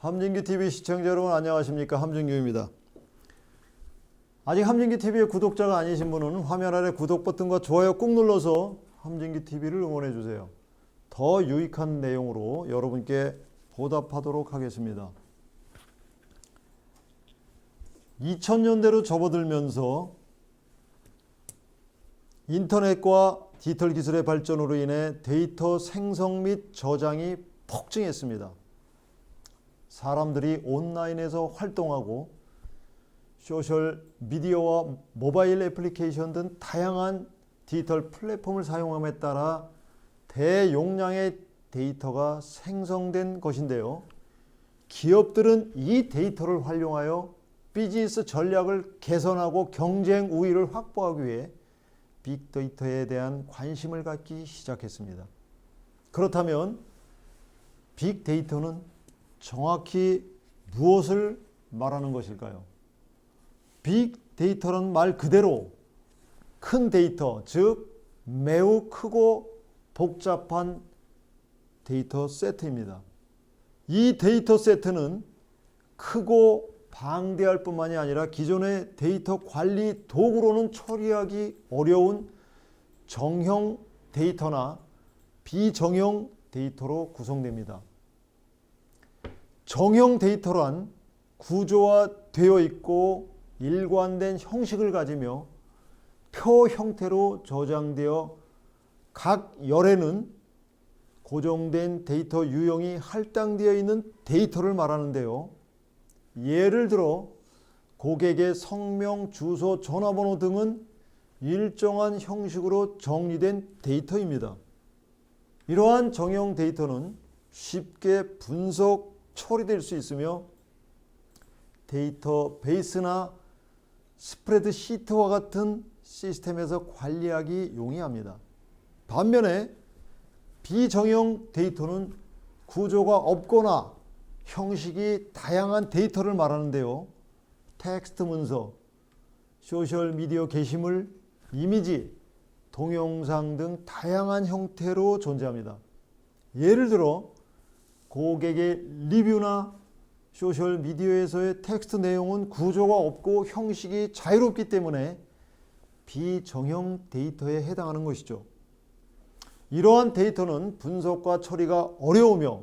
함진기TV 시청자 여러분 안녕하십니까? 함진규입니다. 아직 함진기TV의 구독자가 아니신 분은 화면 아래 구독 버튼과 좋아요 꾹 눌러서 함진기TV를 응원해 주세요. 더 유익한 내용으로 여러분께 보답하도록 하겠습니다. 2000년대로 접어들면서 인터넷과 디지털 기술의 발전으로 인해 데이터 생성 및 저장이 폭증했습니다. 사람들이 온라인에서 활동하고 소셜 미디어와 모바일 애플리케이션 등 다양한 디지털 플랫폼을 사용함에 따라 대용량의 데이터가 생성된 것인데요. 기업들은 이 데이터를 활용하여 비즈니스 전략을 개선하고 경쟁 우위를 확보하기 위해 빅데이터에 대한 관심을 갖기 시작했습니다. 그렇다면 빅데이터는 정확히 무엇을 말하는 것일까요? 빅데이터는 말 그대로 큰 데이터, 즉 매우 크고 복잡한 데이터 세트입니다. 이 데이터 세트는 크고 방대할 뿐만이 아니라 기존의 데이터 관리 도구로는 처리하기 어려운 정형 데이터나 비정형 데이터로 구성됩니다. 정형 데이터란 구조화되어 있고 일관된 형식을 가지며 표 형태로 저장되어 각 열에는 고정된 데이터 유형이 할당되어 있는 데이터를 말하는데요. 예를 들어 고객의 성명, 주소, 전화번호 등은 일정한 형식으로 정리된 데이터입니다. 이러한 정형 데이터는 쉽게 분석, 처리될 수 있으며 데이터베이스나 스프레드시트와 같은 시스템에서 관리하기 용이합니다. 반면에 비정형 데이터는 구조가 없거나 형식이 다양한 데이터를 말하는데요. 텍스트 문서, 소셜미디어 게시물, 이미지, 동영상 등 다양한 형태로 존재합니다. 예를 들어 고객의 리뷰나 소셜미디어에서의 텍스트 내용은 구조가 없고 형식이 자유롭기 때문에 비정형 데이터에 해당하는 것이죠. 이러한 데이터는 분석과 처리가 어려우며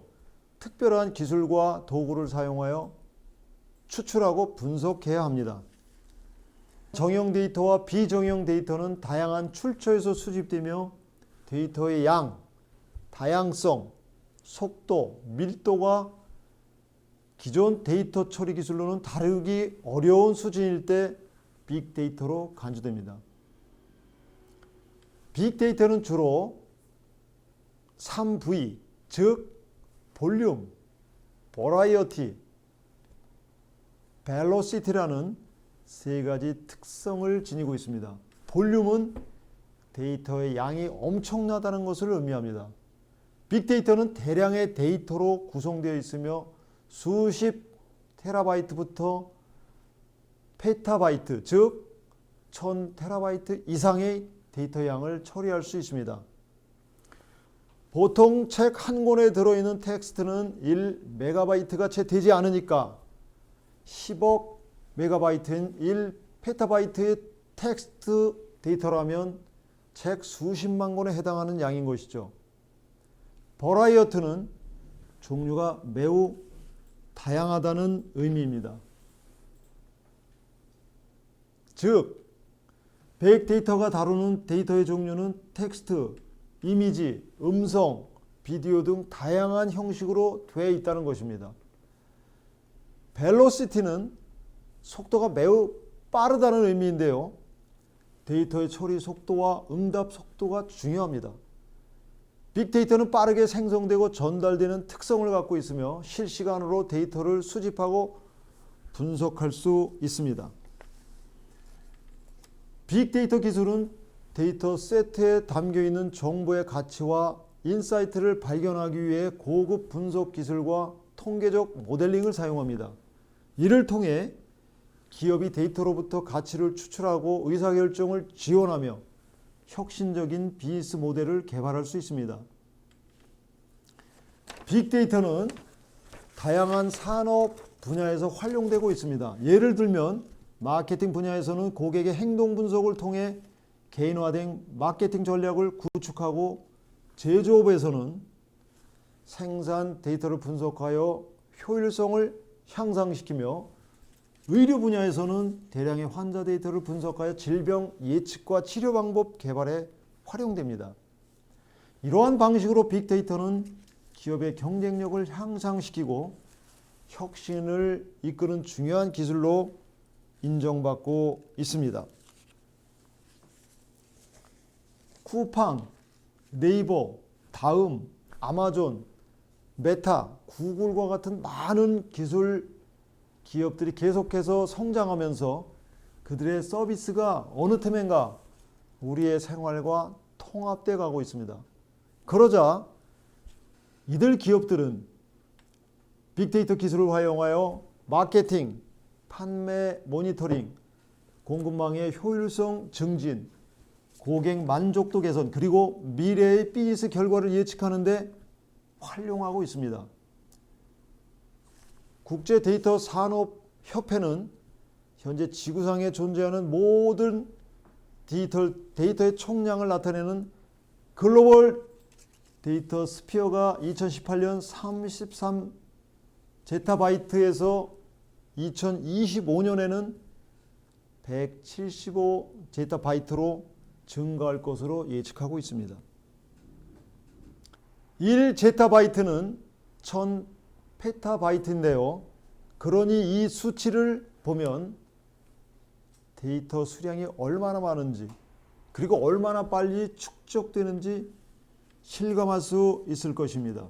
특별한 기술과 도구를 사용하여 추출하고 분석해야 합니다. 정형 데이터와 비정형 데이터는 다양한 출처에서 수집되며 데이터의 양, 다양성, 속도, 밀도가 기존 데이터 처리 기술로는 다루기 어려운 수준일 때 빅데이터로 간주됩니다. 빅데이터는 주로 3V, 즉 볼륨, 버라이어티, 벨로시티라는 세 가지 특성을 지니고 있습니다. 볼륨은 데이터의 양이 엄청나다는 것을 의미합니다. 빅데이터는 대량의 데이터로 구성되어 있으며 수십 테라바이트부터 페타바이트, 즉 1000테라바이트 이상의 데이터 양을 처리할 수 있습니다. 보통 책 한 권에 들어있는 텍스트는 1메가바이트가 채 되지 않으니까 10억 메가바이트인 1페타바이트의 텍스트 데이터라면 책 수십만 권에 해당하는 양인 것이죠. 버라이어티는 종류가 매우 다양하다는 의미입니다. 즉, 빅데이터가 다루는 데이터의 종류는 텍스트, 이미지, 음성, 비디오 등 다양한 형식으로 되어 있다는 것입니다. 벨로시티는 속도가 매우 빠르다는 의미인데요. 데이터의 처리 속도와 응답 속도가 중요합니다. 빅데이터는 빠르게 생성되고 전달되는 특성을 갖고 있으며 실시간으로 데이터를 수집하고 분석할 수 있습니다. 빅데이터 기술은 데이터 세트에 담겨있는 정보의 가치와 인사이트를 발견하기 위해 고급 분석 기술과 통계적 모델링을 사용합니다. 이를 통해 기업이 데이터로부터 가치를 추출하고 의사결정을 지원하며 혁신적인 비즈니스 모델을 개발할 수 있습니다. 빅데이터는 다양한 산업 분야에서 활용되고 있습니다. 예를 들면 마케팅 분야에서는 고객의 행동 분석을 통해 개인화된 마케팅 전략을 구축하고, 제조업에서는 생산 데이터를 분석하여 효율성을 향상시키며, 의료 분야에서는 대량의 환자 데이터를 분석하여 질병 예측과 치료 방법 개발에 활용됩니다. 이러한 방식으로 빅데이터는 기업의 경쟁력을 향상시키고 혁신을 이끄는 중요한 기술로 인정받고 있습니다. 쿠팡, 네이버, 다음, 아마존, 메타, 구글과 같은 많은 기술 기업들이 계속해서 성장하면서 그들의 서비스가 어느 틈엔가 우리의 생활과 통합돼 가고 있습니다. 그러자 이들 기업들은 빅데이터 기술을 활용하여 마케팅, 판매 모니터링, 공급망의 효율성 증진, 고객 만족도 개선, 그리고 미래의 비즈니스 결과를 예측하는 데 활용하고 있습니다. 국제 데이터 산업 협회는 현재 지구상에 존재하는 모든 데이터의 총량을 나타내는 글로벌 데이터 스피어가 2018년 33 제타바이트에서 2025년에는 175 제타바이트로 증가할 것으로 예측하고 있습니다. 1 제타바이트는 1000 페타바이트인데요. 그러니 이 수치를 보면 데이터 수량이 얼마나 많은지, 그리고 얼마나 빨리 축적되는지 실감할 수 있을 것입니다.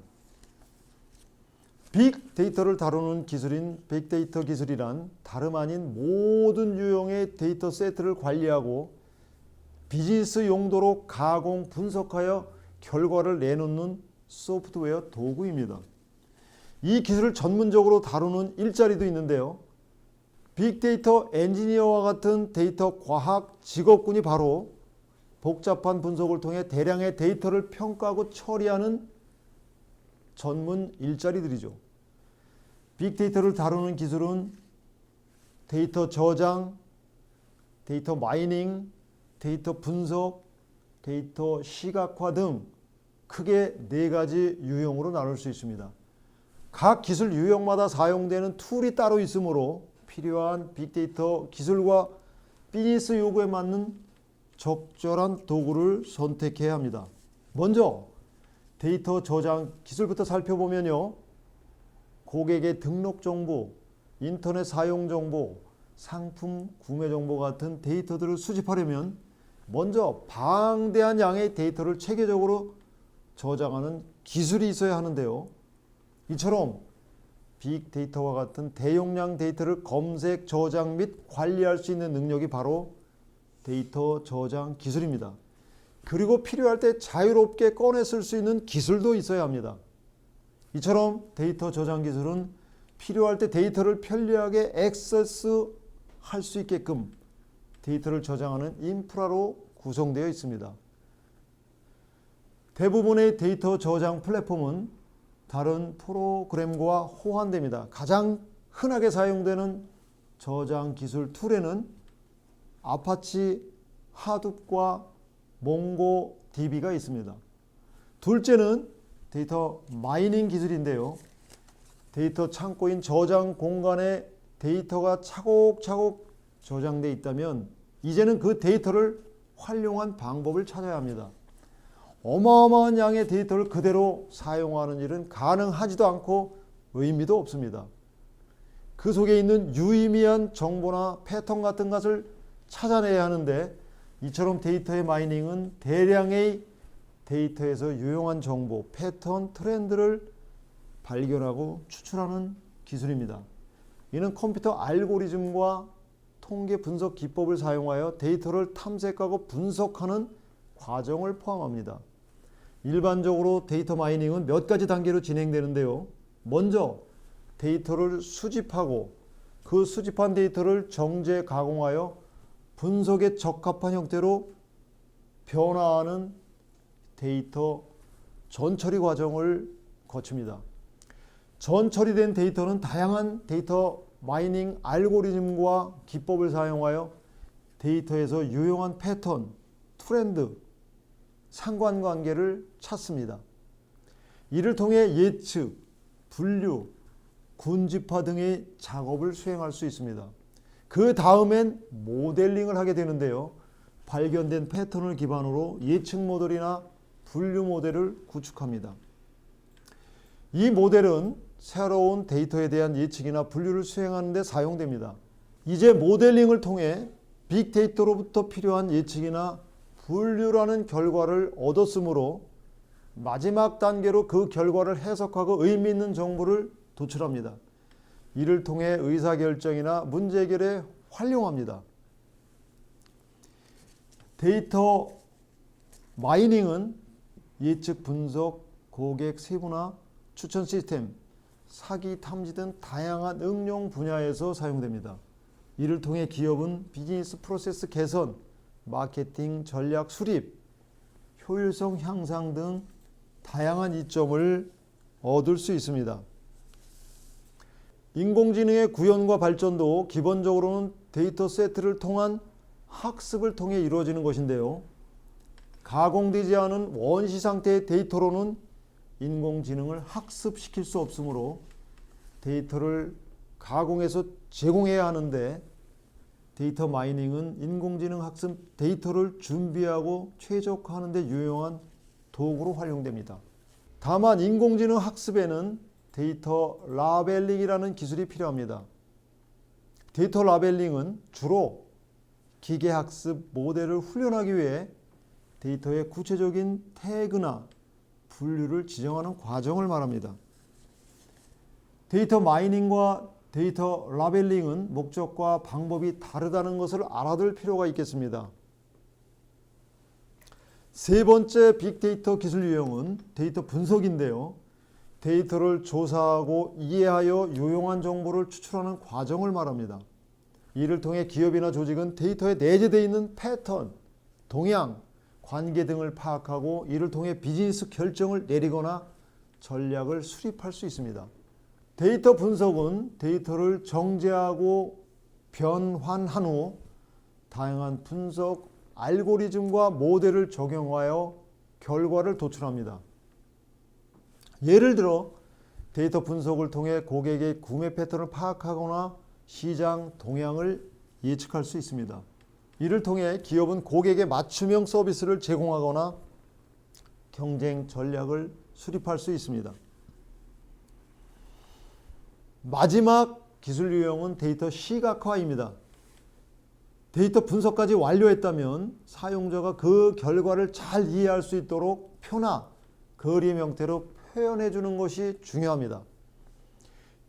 빅데이터를 다루는 기술인 빅데이터 기술이란 다름 아닌 모든 유형의 데이터 세트를 관리하고 비즈니스 용도로 가공, 분석하여 결과를 내놓는 소프트웨어 도구입니다. 이 기술을 전문적으로 다루는 일자리도 있는데요. 빅데이터 엔지니어와 같은 데이터 과학 직업군이 바로 복잡한 분석을 통해 대량의 데이터를 평가하고 처리하는 전문 일자리들이죠. 빅데이터를 다루는 기술은 데이터 저장, 데이터 마이닝, 데이터 분석, 데이터 시각화 등 크게 4가지 유형으로 나눌 수 있습니다. 각 기술 유형마다 사용되는 툴이 따로 있으므로 필요한 빅데이터 기술과 비즈니스 요구에 맞는 적절한 도구를 선택해야 합니다. 먼저 데이터 저장 기술부터 살펴보면요. 고객의 등록 정보, 인터넷 사용 정보, 상품 구매 정보 같은 데이터들을 수집하려면 먼저 방대한 양의 데이터를 체계적으로 저장하는 기술이 있어야 하는데요. 이처럼 빅데이터와 같은 대용량 데이터를 검색, 저장 및 관리할 수 있는 능력이 바로 데이터 저장 기술입니다. 그리고 필요할 때 자유롭게 꺼내 쓸 수 있는 기술도 있어야 합니다. 이처럼 데이터 저장 기술은 필요할 때 데이터를 편리하게 액세스할 수 있게끔 데이터를 저장하는 인프라로 구성되어 있습니다. 대부분의 데이터 저장 플랫폼은 다른 프로그램과 호환됩니다. 가장 흔하게 사용되는 저장 기술 툴에는 아파치 하둡과 몽고DB가 있습니다. 둘째는 데이터 마이닝 기술인데요. 데이터 창고인 저장 공간에 데이터가 차곡차곡 저장되어 있다면 이제는 그 데이터를 활용한 방법을 찾아야 합니다. 어마어마한 양의 데이터를 그대로 사용하는 일은 가능하지도 않고 의미도 없습니다. 그 속에 있는 유의미한 정보나 패턴 같은 것을 찾아내야 하는데, 이처럼 데이터의 마이닝은 대량의 데이터에서 유용한 정보, 패턴, 트렌드를 발견하고 추출하는 기술입니다. 이는 컴퓨터 알고리즘과 통계 분석 기법을 사용하여 데이터를 탐색하고 분석하는 과정을 포함합니다. 일반적으로 데이터 마이닝은 몇 가지 단계로 진행되는데요. 먼저 데이터를 수집하고 그 수집한 데이터를 정제 가공하여 분석에 적합한 형태로 변화하는 데이터 전처리 과정을 거칩니다. 전 처리된 데이터는 다양한 데이터 마이닝 알고리즘과 기법을 사용하여 데이터에서 유용한 패턴, 트렌드, 상관관계를 찾습니다. 이를 통해 예측, 분류, 군집화 등의 작업을 수행할 수 있습니다. 그 다음엔 모델링을 하게 되는데요. 발견된 패턴을 기반으로 예측 모델이나 분류 모델을 구축합니다. 이 모델은 새로운 데이터에 대한 예측이나 분류를 수행하는 데 사용됩니다. 이제 모델링을 통해 빅데이터로부터 필요한 예측이나 분류라는 결과를 얻었으므로 마지막 단계로 그 결과를 해석하고 의미 있는 정보를 도출합니다. 이를 통해 의사결정이나 문제 해결에 활용합니다. 데이터 마이닝은 예측 분석, 고객 세분화, 추천 시스템, 사기 탐지 등 다양한 응용 분야에서 사용됩니다. 이를 통해 기업은 비즈니스 프로세스 개선, 마케팅 전략 수립, 효율성 향상 등 다양한 이점을 얻을 수 있습니다. 인공지능의 구현과 발전도 기본적으로는 데이터 세트를 통한 학습을 통해 이루어지는 것인데요. 가공되지 않은 원시 상태의 데이터로는 인공지능을 학습시킬 수 없으므로 데이터를 가공해서 제공해야 하는데 데이터 마이닝은 인공지능 학습 데이터를 준비하고 최적화하는 데 유용한 도구로 활용됩니다. 다만 인공지능 학습에는 데이터 라벨링이라는 기술이 필요합니다. 데이터 라벨링은 주로 기계학습 모델을 훈련하기 위해 데이터의 구체적인 태그나 분류를 지정하는 과정을 말합니다. 데이터 마이닝과 데이터 라벨링은 목적과 방법이 다르다는 것을 알아둘 필요가 있겠습니다. 세 번째 빅데이터 기술 유형은 데이터 분석인데요. 데이터를 조사하고 이해하여 유용한 정보를 추출하는 과정을 말합니다. 이를 통해 기업이나 조직은 데이터에 내재되어 있는 패턴, 동향, 관계 등을 파악하고 이를 통해 비즈니스 결정을 내리거나 전략을 수립할 수 있습니다. 데이터 분석은 데이터를 정제하고 변환한 후 다양한 분석 알고리즘과 모델을 적용하여 결과를 도출합니다. 예를 들어 데이터 분석을 통해 고객의 구매 패턴을 파악하거나 시장 동향을 예측할 수 있습니다. 이를 통해 기업은 고객의 맞춤형 서비스를 제공하거나 경쟁 전략을 수립할 수 있습니다. 마지막 기술 유형은 데이터 시각화입니다. 데이터 분석까지 완료했다면 사용자가 그 결과를 잘 이해할 수 있도록 표나 그림 형태로 표현해 주는 것이 중요합니다.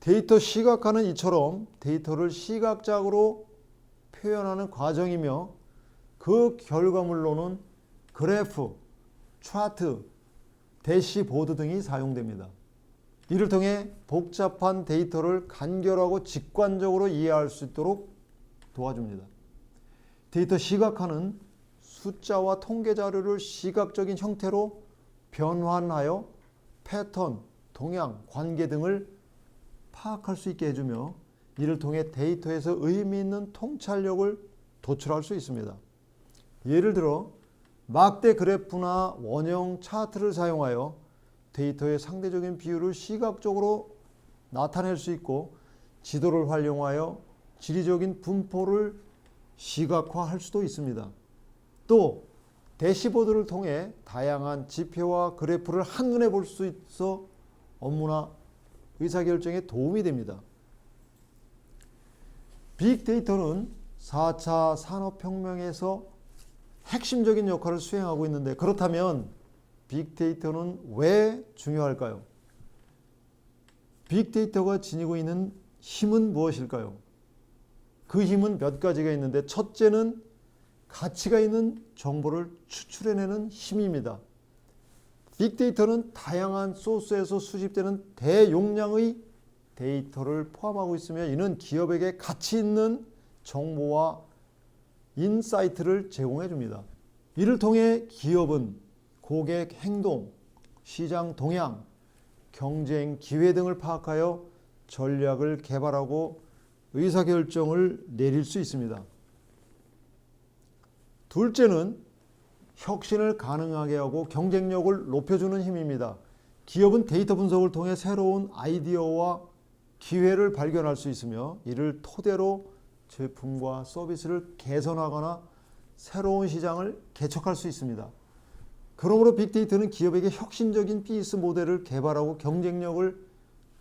데이터 시각화는 이처럼 데이터를 시각적으로 표현하는 과정이며 그 결과물로는 그래프, 차트, 대시보드 등이 사용됩니다. 이를 통해 복잡한 데이터를 간결하고 직관적으로 이해할 수 있도록 도와줍니다. 데이터 시각화는 숫자와 통계 자료를 시각적인 형태로 변환하여 패턴, 동향, 관계 등을 파악할 수 있게 해주며 이를 통해 데이터에서 의미 있는 통찰력을 도출할 수 있습니다. 예를 들어 막대 그래프나 원형 차트를 사용하여 데이터의 상대적인 비율을 시각적으로 나타낼 수 있고 지도를 활용하여 지리적인 분포를 시각화할 수도 있습니다. 또 대시보드를 통해 다양한 지표와 그래프를 한눈에 볼 수 있어 업무나 의사결정에 도움이 됩니다. 빅데이터는 4차 산업혁명에서 핵심적인 역할을 수행하고 있는데 그렇다면 빅데이터는 왜 중요할까요? 빅데이터가 지니고 있는 힘은 무엇일까요? 그 힘은 몇 가지가 있는데 첫째는 가치가 있는 정보를 추출해내는 힘입니다. 빅데이터는 다양한 소스에서 수집되는 대용량의 데이터를 포함하고 있으며 이는 기업에게 가치 있는 정보와 인사이트를 제공해 줍니다. 이를 통해 기업은 고객 행동, 시장 동향, 경쟁 기회 등을 파악하여 전략을 개발하고 의사결정을 내릴 수 있습니다. 둘째는 혁신을 가능하게 하고 경쟁력을 높여주는 힘입니다. 기업은 데이터 분석을 통해 새로운 아이디어와 기회를 발견할 수 있으며 이를 토대로 제품과 서비스를 개선하거나 새로운 시장을 개척할 수 있습니다. 그러므로 빅데이터는 기업에게 혁신적인 비즈니스 모델을 개발하고 경쟁력을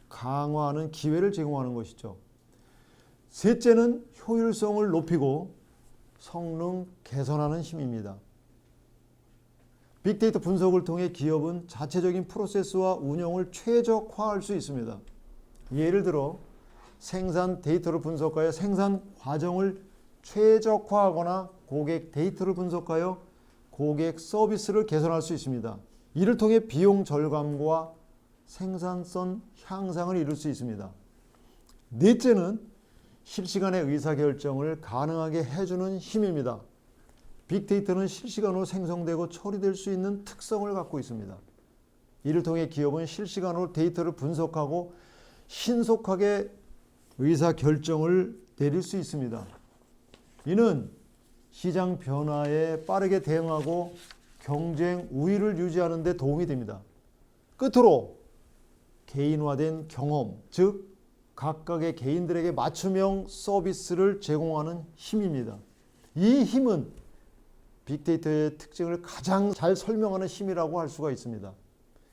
강화하는 기회를 제공하는 것이죠. 셋째는 효율성을 높이고 성능 개선하는 힘입니다. 빅데이터 분석을 통해 기업은 자체적인 프로세스와 운영을 최적화할 수 있습니다. 예를 들어 생산 데이터를 분석하여 생산 과정을 최적화하거나 고객 데이터를 분석하여 고객 서비스를 개선할 수 있습니다. 이를 통해 비용 절감과 생산성 향상을 이룰 수 있습니다. 넷째는 실시간의 의사결정을 가능하게 해주는 힘입니다. 빅데이터는 실시간으로 생성되고 처리될 수 있는 특성을 갖고 있습니다. 이를 통해 기업은 실시간으로 데이터를 분석하고 신속하게 의사결정을 내릴 수 있습니다. 이는 시장 변화에 빠르게 대응하고 경쟁 우위를 유지하는 데 도움이 됩니다. 끝으로 개인화된 경험, 즉 각각의 개인들에게 맞춤형 서비스를 제공하는 힘입니다. 이 힘은 빅데이터의 특징을 가장 잘 설명하는 힘이라고 할 수가 있습니다.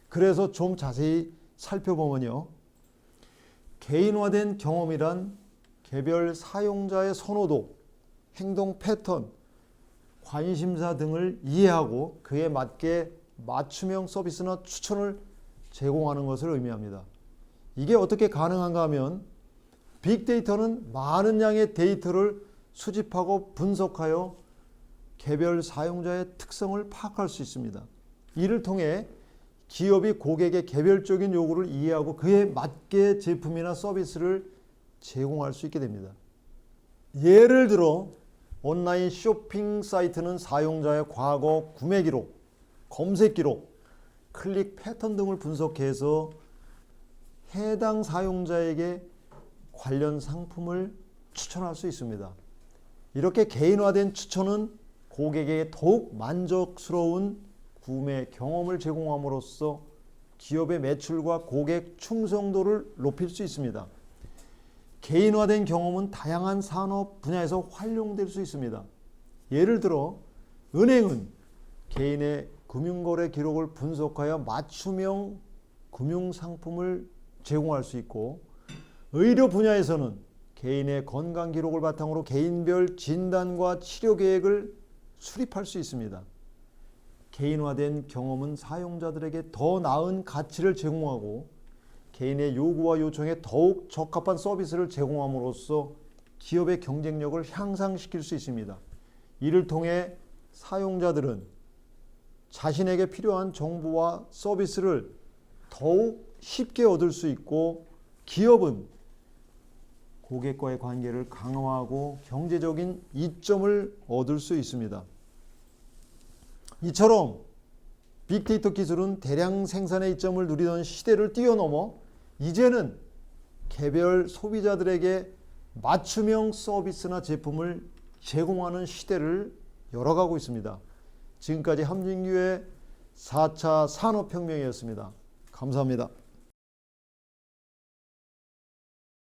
그래서 좀 자세히 살펴보면요. 개인화된 경험이란 개별 사용자의 선호도, 행동 패턴, 관심사 등을 이해하고 그에 맞게 맞춤형 서비스나 추천을 제공하는 것을 의미합니다. 이게 어떻게 가능한가 하면 빅데이터는 많은 양의 데이터를 수집하고 분석하여 개별 사용자의 특성을 파악할 수 있습니다. 이를 통해 기업이 고객의 개별적인 요구를 이해하고 그에 맞게 제품이나 서비스를 제공할 수 있게 됩니다. 예를 들어 온라인 쇼핑 사이트는 사용자의 과거 구매 기록, 검색 기록, 클릭 패턴 등을 분석해서 해당 사용자에게 관련 상품을 추천할 수 있습니다. 이렇게 개인화된 추천은 고객에게 더욱 만족스러운 구매 경험을 제공함으로써 기업의 매출과 고객 충성도를 높일 수 있습니다. 개인화된 경험은 다양한 산업 분야에서 활용될 수 있습니다. 예를 들어 은행은 개인의 금융거래 기록을 분석하여 맞춤형 금융상품을 제공할 수 있고, 의료 분야에서는 개인의 건강 기록을 바탕으로 개인별 진단과 치료 계획을 수립할 수 있습니다. 개인화된 경험은 사용자들에게 더 나은 가치를 제공하고 개인의 요구와 요청에 더욱 적합한 서비스를 제공함으로써 기업의 경쟁력을 향상시킬 수 있습니다. 이를 통해 사용자들은 자신에게 필요한 정보와 서비스를 더욱 쉽게 얻을 수 있고 기업은 고객과의 관계를 강화하고 경제적인 이점을 얻을 수 있습니다. 이처럼 빅데이터 기술은 대량 생산의 이점을 누리던 시대를 뛰어넘어 이제는 개별 소비자들에게 맞춤형 서비스나 제품을 제공하는 시대를 열어가고 있습니다. 지금까지 함진규의 4차 산업혁명이었습니다. 감사합니다.